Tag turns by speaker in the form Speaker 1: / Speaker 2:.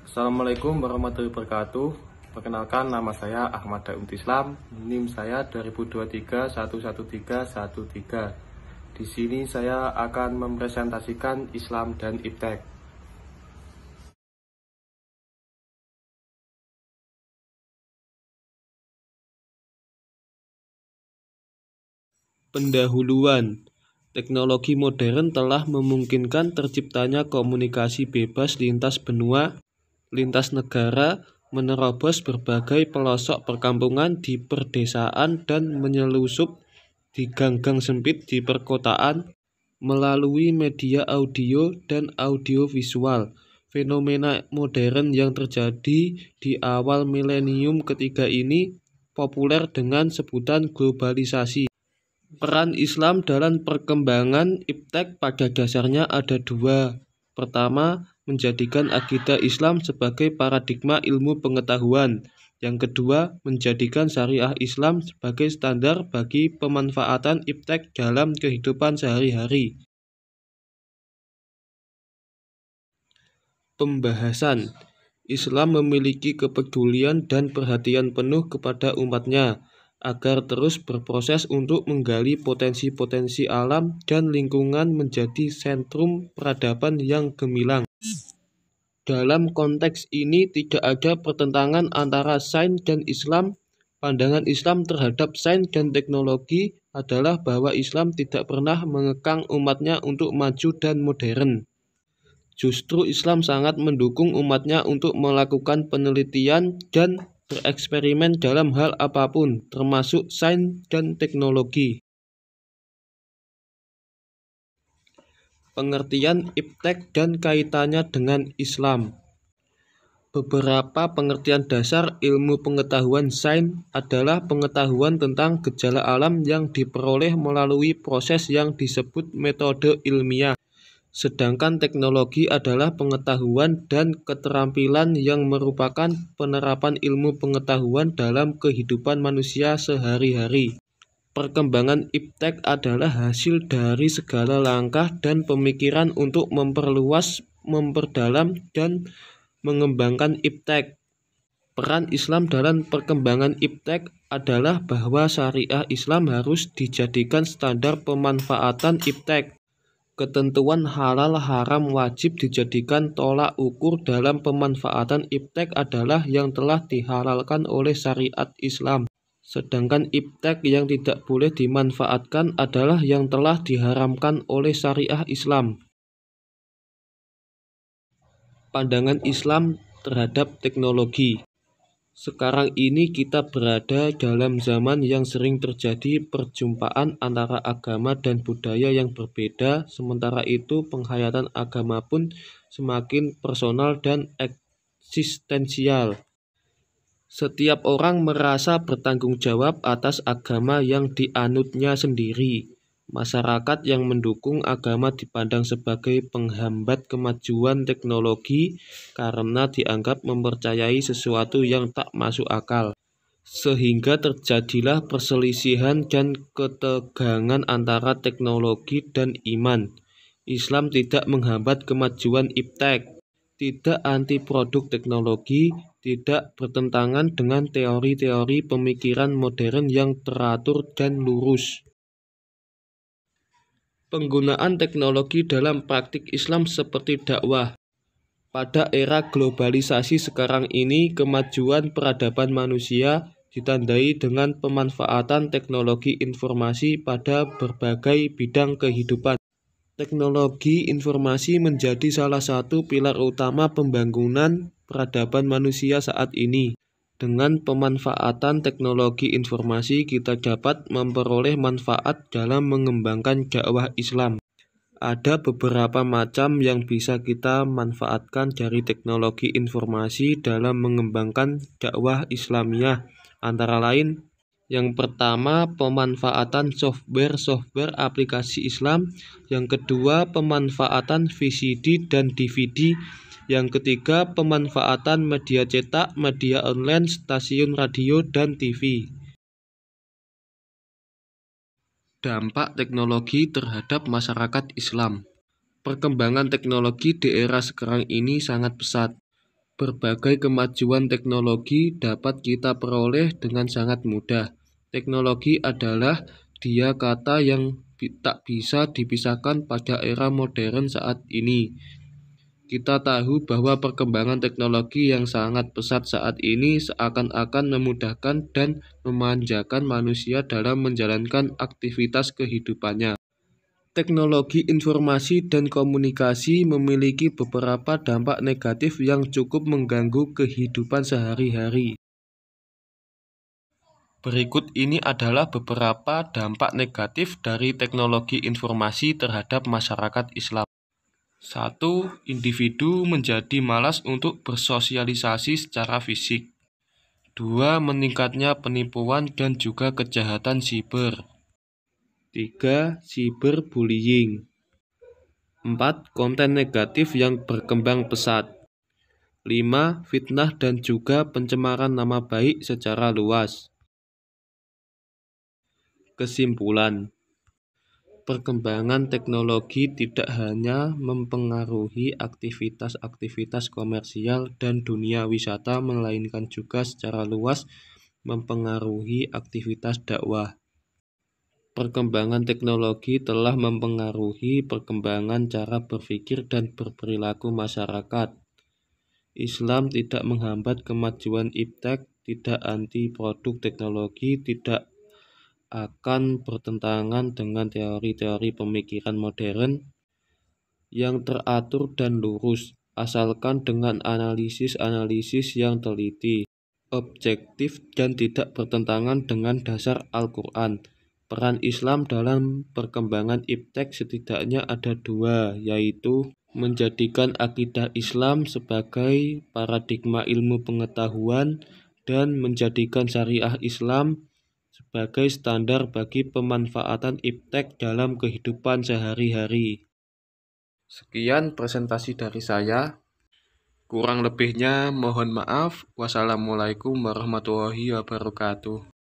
Speaker 1: Assalamualaikum warahmatullahi wabarakatuh. Perkenalkan, nama saya Ahmad Daud Islam. NIM saya 2023113113. Di sini saya akan mempresentasikan Islam dan Iptek. Pendahuluan. Teknologi modern telah memungkinkan terciptanya komunikasi bebas lintas benua, lintas negara, menerobos berbagai pelosok perkampungan di perdesaan dan menyelusup di gang-gang sempit di perkotaan melalui media audio dan audiovisual. Fenomena modern yang terjadi di awal milenium ketiga ini populer dengan sebutan globalisasi. Peran Islam dalam perkembangan Iptek pada dasarnya ada dua. Pertama, menjadikan akidah Islam sebagai paradigma ilmu pengetahuan. Yang kedua, menjadikan syariah Islam sebagai standar bagi pemanfaatan Iptek dalam kehidupan sehari-hari. Pembahasan. Islam memiliki kepedulian dan perhatian penuh kepada umatnya, agar terus berproses untuk menggali potensi-potensi alam dan lingkungan menjadi sentrum peradaban yang gemilang. Dalam konteks ini tidak ada pertentangan antara sains dan Islam. Pandangan Islam terhadap sains dan teknologi adalah bahwa Islam tidak pernah mengekang umatnya untuk maju dan modern. Justru Islam sangat mendukung umatnya untuk melakukan penelitian dan bereksperimen dalam hal apapun, termasuk sains dan teknologi. Pengertian Iptek dan kaitannya dengan Islam. Beberapa pengertian dasar ilmu pengetahuan sains adalah pengetahuan tentang gejala alam yang diperoleh melalui proses yang disebut metode ilmiah. Sedangkan teknologi adalah pengetahuan dan keterampilan yang merupakan penerapan ilmu pengetahuan dalam kehidupan manusia sehari-hari. Perkembangan Iptek adalah hasil dari segala langkah dan pemikiran untuk memperluas, memperdalam, dan mengembangkan Iptek. Peran Islam dalam perkembangan Iptek adalah bahwa syariah Islam harus dijadikan standar pemanfaatan Iptek. Ketentuan halal haram wajib dijadikan tolak ukur dalam pemanfaatan Iptek adalah yang telah dihalalkan oleh syariat Islam. Sedangkan Iptek yang tidak boleh dimanfaatkan adalah yang telah diharamkan oleh syariah Islam. Pandangan Islam terhadap teknologi. Sekarang ini kita berada dalam zaman yang sering terjadi perjumpaan antara agama dan budaya yang berbeda, sementara itu penghayatan agama pun semakin personal dan eksistensial. Setiap orang merasa bertanggung jawab atas agama yang dianutnya sendiri. Masyarakat yang mendukung agama dipandang sebagai penghambat kemajuan teknologi karena dianggap mempercayai sesuatu yang tak masuk akal. Sehingga terjadilah perselisihan dan ketegangan antara teknologi dan iman. Islam tidak menghambat kemajuan Iptek, tidak anti produk teknologi, tidak bertentangan dengan teori-teori pemikiran modern yang teratur dan lurus. Penggunaan teknologi dalam praktik Islam seperti dakwah. Pada era globalisasi sekarang ini, kemajuan peradaban manusia ditandai dengan pemanfaatan teknologi informasi pada berbagai bidang kehidupan. Teknologi informasi menjadi salah satu pilar utama pembangunan peradaban manusia saat ini. Dengan pemanfaatan teknologi informasi, kita dapat memperoleh manfaat dalam mengembangkan dakwah Islam. Ada beberapa macam yang bisa kita manfaatkan dari teknologi informasi dalam mengembangkan dakwah Islamiyah, antara lain: yang pertama, pemanfaatan software aplikasi Islam. Yang kedua, pemanfaatan VCD dan DVD. Yang ketiga, pemanfaatan media cetak, media online, stasiun radio, dan TV. Dampak teknologi terhadap masyarakat Islam. Perkembangan teknologi di era sekarang ini sangat pesat. Berbagai kemajuan teknologi dapat kita peroleh dengan sangat mudah. Teknologi adalah dia kata yang tak bisa dipisahkan pada era modern saat ini. Kita tahu bahwa perkembangan teknologi yang sangat pesat saat ini seakan-akan memudahkan dan memanjakan manusia dalam menjalankan aktivitas kehidupannya. Teknologi informasi dan komunikasi memiliki beberapa dampak negatif yang cukup mengganggu kehidupan sehari-hari. Berikut ini adalah beberapa dampak negatif dari teknologi informasi terhadap masyarakat Islam. 1. Individu menjadi malas untuk bersosialisasi secara fisik. 2. Meningkatnya penipuan dan juga kejahatan siber. 3. Cyberbullying. 4. Konten negatif yang berkembang pesat. 5. Fitnah dan juga pencemaran nama baik secara luas. Kesimpulan, perkembangan teknologi tidak hanya mempengaruhi aktivitas-aktivitas komersial dan dunia wisata, melainkan juga secara luas mempengaruhi aktivitas dakwah. Perkembangan teknologi telah mempengaruhi perkembangan cara berpikir dan berperilaku masyarakat. Islam tidak menghambat kemajuan iptek, tidak anti produk teknologi, tidak akan bertentangan dengan teori-teori pemikiran modern yang teratur dan lurus, asalkan dengan analisis-analisis yang teliti, objektif, dan tidak bertentangan dengan dasar Al-Quran. Peran Islam dalam perkembangan iptek setidaknya ada dua, yaitu menjadikan akidah Islam sebagai paradigma ilmu pengetahuan dan menjadikan syariah Islam sebagai standar bagi pemanfaatan iptek dalam kehidupan sehari-hari. Sekian presentasi dari saya. Kurang lebihnya mohon maaf. Wassalamualaikum warahmatullahi wabarakatuh.